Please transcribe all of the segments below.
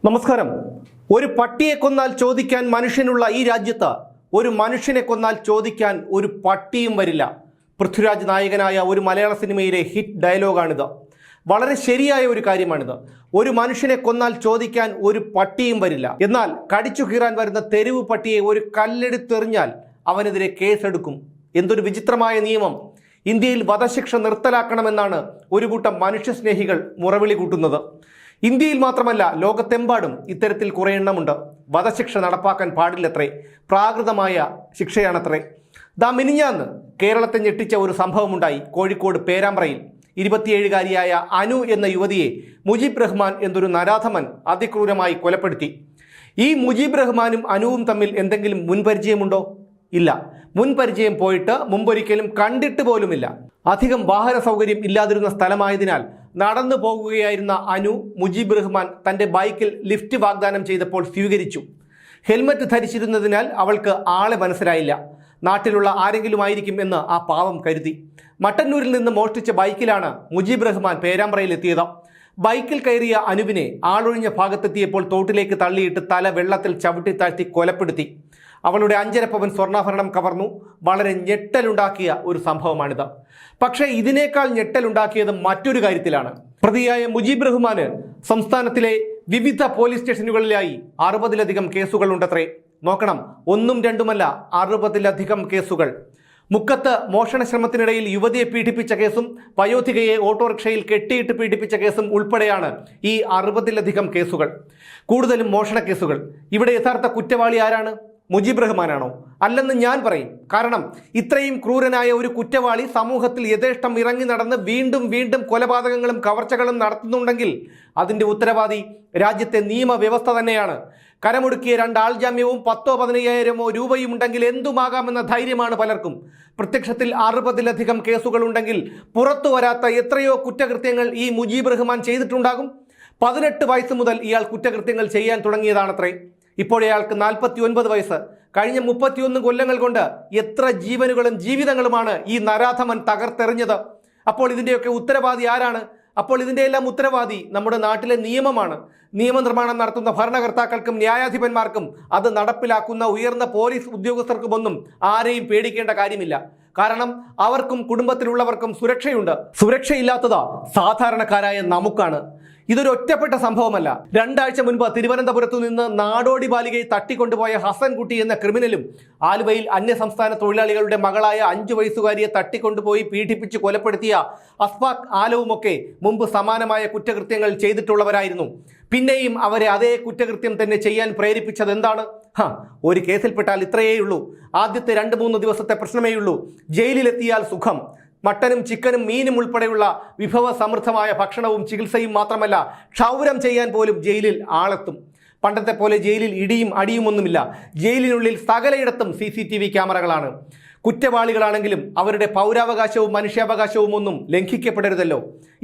നമസ്കാരം. ഒരു പട്ടിയെ കൊന്നാൽ ചോദിക്കാൻ മനുഷ്യനുള്ള ഈ രാജ്യത്ത് ഒരു മനുഷ്യനെ കൊന്നാൽ ചോദിക്കാൻ ഒരു പട്ടിയും വരില്ല. പൃഥ്വിരാജ് നായകനായ ഒരു മലയാള സിനിമയിലെ ഹിറ്റ് ഡയലോഗാണിത്. വളരെ ശരിയായ ഒരു കാര്യമാണിത്. ഒരു മനുഷ്യനെ കൊന്നാൽ ചോദിക്കാൻ ഒരു പട്ടിയും വരില്ല. എന്നാൽ കടിച്ചു കീറാൻ വരുന്ന തെരുവ് പട്ടിയെ ഒരു കല്ലെടുത്തെറിഞ്ഞാൽ അവനെതിരെ കേസെടുക്കും. എന്തൊരു വിചിത്രമായ നിയമം! ഇന്ത്യയിൽ വധശിക്ഷ നിർത്തലാക്കണമെന്നാണ് ഒരു കൂട്ടം മനുഷ്യസ്നേഹികൾ മുറവിളി കൂട്ടുന്നത്. ഇന്ത്യയിൽ മാത്രമല്ല, ലോകത്തെമ്പാടും ഇത്തരത്തിൽ കുറേ എണ്ണമുണ്ട്. വധശിക്ഷ നടപ്പാക്കാൻ പാടില്ലത്രേ, പ്രാകൃതമായ ശിക്ഷയാണത്രേ. മിനിഞ്ഞാന്ന് കേരളത്തെ ഞെട്ടിച്ച ഒരു സംഭവമുണ്ടായി. കോഴിക്കോട് പേരാമ്പ്രയിൽ 27-കാരിയായ അനു എന്ന യുവതിയെ മുജീബ് റഹ്മാൻ എന്നൊരു നരാധമൻ അതിക്രൂരമായി കൊലപ്പെടുത്തി. ഈ മുജീബ് റഹ്മാനും അനുവും തമ്മിൽ എന്തെങ്കിലും മുൻപരിചയമുണ്ടോ? ഇല്ല. മുൻപരിചയം പോയിട്ട് മുമ്പൊരിക്കലും കണ്ടിട്ട് പോലുമില്ല. അധികം വാഹന സൗകര്യം ഇല്ലാതിരുന്ന സ്ഥലമായതിനാൽ നടന്നു പോകുകയായിരുന്ന അനു മുജീബ് റഹ്മാൻ തൻ്റെ ബൈക്കിൽ ലിഫ്റ്റ് വാഗ്ദാനം ചെയ്തപ്പോൾ സ്വീകരിച്ചു. ഹെൽമറ്റ് ധരിച്ചിരുന്നതിനാൽ അവൾക്ക് ആളെ മനസ്സിലായില്ല. നാട്ടിലുള്ള ആരെങ്കിലും ആയിരിക്കും എന്ന് ആ പാവം കരുതി. മട്ടന്നൂരിൽ നിന്ന് മോഷ്ടിച്ച ബൈക്കിലാണ് മുജീബ് റഹ്മാൻ പേരാമ്പ്രയിൽ എത്തിയത്. ബൈക്കിൽ കയറിയ അനുവിനെ ആളൊഴിഞ്ഞ ഭാഗത്തെത്തിയപ്പോൾ തോട്ടിലേക്ക് തള്ളിയിട്ട് തല വെള്ളത്തിൽ ചവിട്ടി താഴ്ത്തി കൊലപ്പെടുത്തി. അവളുടെ 5.5 പവൻ സ്വർണ്ണാഭരണം കവർന്നു. വളരെ ഞെട്ടലുണ്ടാക്കിയ ഒരു സംഭവമാണിത്. പക്ഷേ ഇതിനേക്കാൾ ഞെട്ടലുണ്ടാക്കിയത് മറ്റൊരു കാര്യത്തിലാണ്. പ്രതിയായ മുജീബ് റഹ്മാന് സംസ്ഥാനത്തിലെ വിവിധ പോലീസ് സ്റ്റേഷനുകളിലായി 60-ലധികം കേസുകളുണ്ടത്രേ. നോക്കണം, 1ഉം 2ഉമല്ല, 60-ലധികം കേസുകൾ. മുക്കത്ത് മോഷണ ശ്രമത്തിനിടയിൽ യുവതിയെ പീഡിപ്പിച്ച കേസും വയോധികയെ ഓട്ടോറിക്ഷയിൽ കെട്ടിയിട്ട് പീഡിപ്പിച്ച കേസും ഉൾപ്പെടെയാണ് ഈ 60-ലധികം കേസുകൾ. കൂടുതലും മോഷണ കേസുകൾ. ഇവിടെ യഥാർത്ഥ കുറ്റവാളി ആരാണ്? മുജീബ് റഹ്മാനാണോ? അല്ലെന്ന് ഞാൻ പറയും. കാരണം ഇത്രയും ക്രൂരനായ ഒരു കുറ്റവാളി സമൂഹത്തിൽ യഥേഷ്ടം ഇറങ്ങി നടന്ന് വീണ്ടും വീണ്ടും കൊലപാതകങ്ങളും കവർച്ചകളും നടത്തുന്നുണ്ടെങ്കിൽ അതിൻ്റെ ഉത്തരവാദി രാജ്യത്തെ നിയമവ്യവസ്ഥ തന്നെയാണ്. കരമൊടുക്കിയ 2 ആൾജാമ്യവും 10,000-15,000 രൂപയും ഉണ്ടെങ്കിൽ എന്തുമാകാമെന്ന ധൈര്യമാണ് പലർക്കും. പ്രത്യക്ഷത്തിൽ 60-ലധികം കേസുകളുണ്ടെങ്കിൽ പുറത്തു വരാത്ത എത്രയോ കുറ്റകൃത്യങ്ങൾ ഈ മുജീബ് റഹ്മാൻ ചെയ്തിട്ടുണ്ടാകും. 18 വയസ്സ് മുതൽ ഇയാൾ കുറ്റകൃത്യങ്ങൾ ചെയ്യാൻ തുടങ്ങിയതാണത്രേ. ഇപ്പോഴയാൾക്ക് 49 വയസ്സ്. കഴിഞ്ഞ 31 കൊല്ലങ്ങൾ കൊണ്ട് എത്ര ജീവനുകളും ജീവിതങ്ങളുമാണ് ഈ നരാധമൻ തകർത്തെറിഞ്ഞത്. അപ്പോൾ ഇതിൻ്റെയൊക്കെ ഉത്തരവാദി ആരാണ്? അപ്പോൾ ഇതിൻ്റെ എല്ലാം ഉത്തരവാദി നമ്മുടെ നാട്ടിലെ നിയമമാണ്. നിയമനിർമ്മാണം നടത്തുന്ന ഭരണകർത്താക്കൾക്കും ന്യായാധിപന്മാർക്കും അത് നടപ്പിലാക്കുന്ന ഉയർന്ന പോലീസ് ഉദ്യോഗസ്ഥർക്കുമൊന്നും ആരെയും പേടിക്കേണ്ട കാര്യമില്ല. കാരണം അവർക്കും കുടുംബത്തിലുള്ളവർക്കും സുരക്ഷയുണ്ട്. സുരക്ഷയില്ലാത്തത് സാധാരണക്കാരായ നമുക്കാണ്. ഇതൊരു ഒറ്റപ്പെട്ട സംഭവമല്ല. 2 ആഴ്ച മുൻപ് തിരുവനന്തപുരത്തു നിന്ന് നാടോടി ബാലികയെ തട്ടിക്കൊണ്ടുപോയ ഹസൻകുട്ടി എന്ന ക്രിമിനലും ആലുവയിൽ അന്യസംസ്ഥാന തൊഴിലാളികളുടെ മകളായ 5 വയസ്സുകാരിയെ തട്ടിക്കൊണ്ടുപോയി പീഡിപ്പിച്ച് കൊലപ്പെടുത്തിയ അസ്ഫാഖ് ആലവുമൊക്കെ മുമ്പ് സമാനമായ കുറ്റകൃത്യങ്ങൾ ചെയ്തിട്ടുള്ളവരായിരുന്നു. പിന്നെയും അവരെ അതേ കുറ്റകൃത്യം തന്നെ ചെയ്യാൻ പ്രേരിപ്പിച്ചത് എന്താണ്? ഒരു കേസിൽപ്പെട്ടാൽ ഇത്രയേ ഉള്ളൂ. ആദ്യത്തെ 2-3 ദിവസത്തെ പ്രശ്നമേയുള്ളൂ. ജയിലിലെത്തിയാൽ സുഖം. മട്ടനും ചിക്കനും മീനും ഉൾപ്പെടെയുള്ള വിഭവസമൃദ്ധമായ ഭക്ഷണവും ചികിത്സയും മാത്രമല്ല, ക്ഷൗരം ചെയ്യാൻ പോലും ജയിലിൽ ആളെത്തും. പണ്ടത്തെ പോലെ ജയിലിൽ ഇടിയും അടിയുമൊന്നുമില്ല. ജയിലിനുള്ളിൽ സകലയിടത്തും CCTV ക്യാമറകളാണ്. കുറ്റവാളികളാണെങ്കിലും അവരുടെ പൗരാവകാശവും മനുഷ്യാവകാശവും ഒന്നും ലംഘിക്കപ്പെടരുതല്ലോ.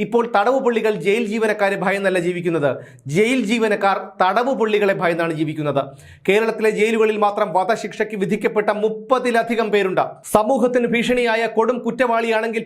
ഇപ്പോൾ തടവ് പുള്ളികൾ ജയിൽ ജീവനക്കാരെ ഭയന്നല്ല ജീവിക്കുന്നത്. ജയിൽ ജീവനക്കാർ തടവ് പുള്ളികളെ ഭയന്നാണ് ജീവിക്കുന്നത്. കേരളത്തിലെ ജയിലുകളിൽ മാത്രം വധശിക്ഷയ്ക്ക് വിധിക്കപ്പെട്ട 30-ലധികം പേരുണ്ട്. സമൂഹത്തിന് ഭീഷണിയായ കൊടും കുറ്റവാളിയാണെങ്കിൽ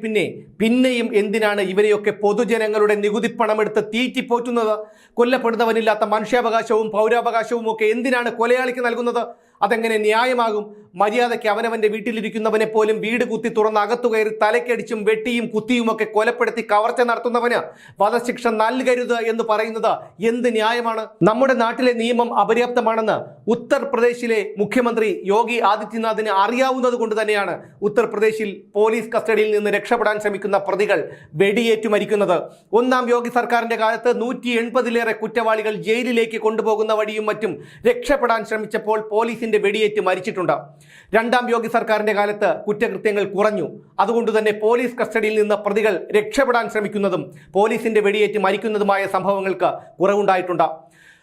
പിന്നെയും എന്തിനാണ് ഇവരെയൊക്കെ പൊതുജനങ്ങളുടെ നികുതിപ്പണമെടുത്ത് തീറ്റിപ്പോറ്റുന്നത്? കൊല്ലപ്പെടുന്നവനില്ലാത്ത മനുഷ്യാവകാശവും പൗരാവകാശവും ഒക്കെ എന്തിനാണ് കൊലയാളിക്ക് നൽകുന്നത്? അതെങ്ങനെ ന്യായമാകും? മര്യാദയ്ക്ക് അവനവൻ്റെ വീട്ടിലിരിക്കുന്നവനെ പോലും വീട് കുത്തി തുറന്ന് അകത്തു കയറി തലക്കടിച്ചും വെട്ടിയും കുത്തിയുമൊക്കെ കൊലപ്പെടുത്തി കവർച്ച നടത്തുന്നവന് വധശിക്ഷ നൽകരുത് എന്ന് പറയുന്നത് എന്ത് ന്യായമാണ്? നമ്മുടെ നാട്ടിലെ നിയമം അപര്യാപ്തമാണെന്ന് ഉത്തർപ്രദേശിലെ മുഖ്യമന്ത്രി യോഗി ആദിത്യനാഥിന് അറിയാവുന്നത് കൊണ്ട് തന്നെയാണ് ഉത്തർപ്രദേശിൽ പോലീസ് കസ്റ്റഡിയിൽ നിന്ന് രക്ഷപ്പെടാൻ ശ്രമിക്കുന്ന പ്രതികൾ വെടിയേറ്റു മരിക്കുന്നത്. 1ാം യോഗി സർക്കാരിന്റെ കാലത്ത് 180-ലേറെ കുറ്റവാളികൾ ജയിലിലേക്ക് കൊണ്ടുപോകുന്ന വഴിയും മറ്റും രക്ഷപ്പെടാൻ ശ്രമിച്ചപ്പോൾ പോലീസിന്റെ വെടിയേറ്റ് മരിച്ചിട്ടുണ്ട്. 2ാം യോഗി സർക്കാരിന്റെ കാലത്ത് കുറ്റകൃത്യങ്ങൾ കുറഞ്ഞു. അതുകൊണ്ട് തന്നെ പോലീസ് കസ്റ്റഡിയിൽ നിന്ന് പ്രതികൾ രക്ഷപ്പെടാൻ ശ്രമിക്കുന്നതും പോലീസിന്റെ വെടിയേറ്റ് മരിക്കുന്നതുമായ സംഭവങ്ങൾക്ക് കുറവുണ്ടായിട്ടുണ്ട്.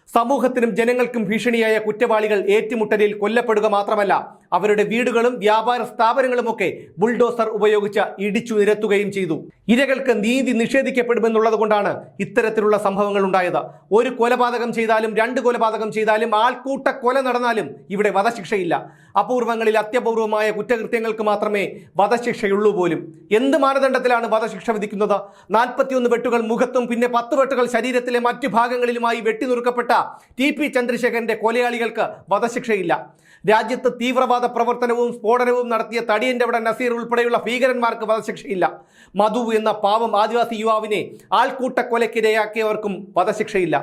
സമൂഹത്തിനും ജനങ്ങൾക്കും ഭീഷണിയായ കുറ്റവാളികൾ ഏറ്റുമുട്ടലിൽ കൊല്ലപ്പെടുക മാത്രമല്ല, അവരുടെ വീടുകളും വ്യാപാര സ്ഥാപനങ്ങളുമൊക്കെ ബുൾഡോസർ ഉപയോഗിച്ച് ഇടിച്ചു നിരത്തുകയും ചെയ്തു. ഇരകൾക്ക് നീതി നിഷേധിക്കപ്പെടുമെന്നുള്ളത് കൊണ്ടാണ് ഇത്തരത്തിലുള്ള സംഭവങ്ങൾ ഉണ്ടായത്. ഒരു കൊലപാതകം ചെയ്താലും 2 കൊലപാതകം ചെയ്താലും ആൾക്കൂട്ട കൊല നടന്നാലും ഇവിടെ വധശിക്ഷയില്ല. അപൂർവങ്ങളിൽ അത്യപൂർവമായ കുറ്റകൃത്യങ്ങൾക്ക് മാത്രമേ വധശിക്ഷയുള്ളൂ പോലും. എന്ത് മാനദണ്ഡത്തിലാണ് വധശിക്ഷ വിധിക്കുന്നത്? 41 വെട്ടുകൾ മുഖത്തും പിന്നെ 10 വെട്ടുകൾ ശരീരത്തിലെ മറ്റു ഭാഗങ്ങളിലുമായി വെട്ടിനുറുക്കപ്പെട്ട TP ചന്ദ്രശേഖരന്റെ കൊലയാളികൾക്ക് വധശിക്ഷയില്ല. രാജ്യത്ത് തീവ്രവാദ പ്രവർത്തനവും സ്ഫോടനവും നടത്തിയ തടിയന്റെ അവിടെ നസീർ ഉൾപ്പെടെയുള്ള ഭീകരന്മാർക്ക് വധശിക്ഷയില്ല. മധു എന്ന പാവം ആദിവാസി യുവാവിനെ ആൾക്കൂട്ട കൊലക്കിരയാക്കിയവർക്കും വധശിക്ഷയില്ല.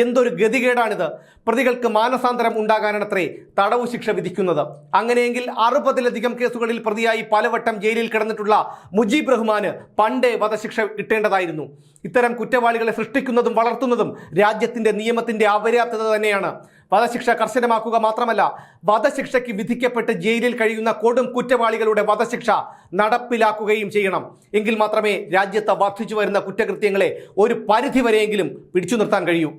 എന്തൊരു ഗതികേടാണിത്! പ്രതികൾക്ക് മാനസാന്തരം ഉണ്ടാകാനാണത്രേ തടവു ശിക്ഷ വിധിക്കുന്നത്. അങ്ങനെയെങ്കിൽ 60-ലധികം കേസുകളിൽ പ്രതിയായി പലവട്ടം ജയിലിൽ കിടന്നിട്ടുള്ള മുജീബ് റഹ്മാന് പണ്ടേ വധശിക്ഷ കിട്ടേണ്ടതായിരുന്നു. ഇത്തരം കുറ്റവാളികളെ സൃഷ്ടിക്കുന്നതും വളർത്തുന്നതും രാജ്യത്തിന്റെ നിയമത്തിന്റെ അപര്യാപ്തത തന്നെയാണ്. വധശിക്ഷ കർശനമാക്കുക മാത്രമല്ല, വധശിക്ഷയ്ക്ക് വിധിക്കപ്പെട്ട് ജയിലിൽ കഴിയുന്ന കൊടും കുറ്റവാളികളുടെ വധശിക്ഷ നടപ്പിലാക്കുകയും ചെയ്യണം. എങ്കിൽ മാത്രമേ രാജ്യത്ത് വർദ്ധിച്ചു വരുന്ന കുറ്റകൃത്യങ്ങളെ ഒരു പരിധിവരെയെങ്കിലും പിടിച്ചു നിർത്താൻ കഴിയൂ.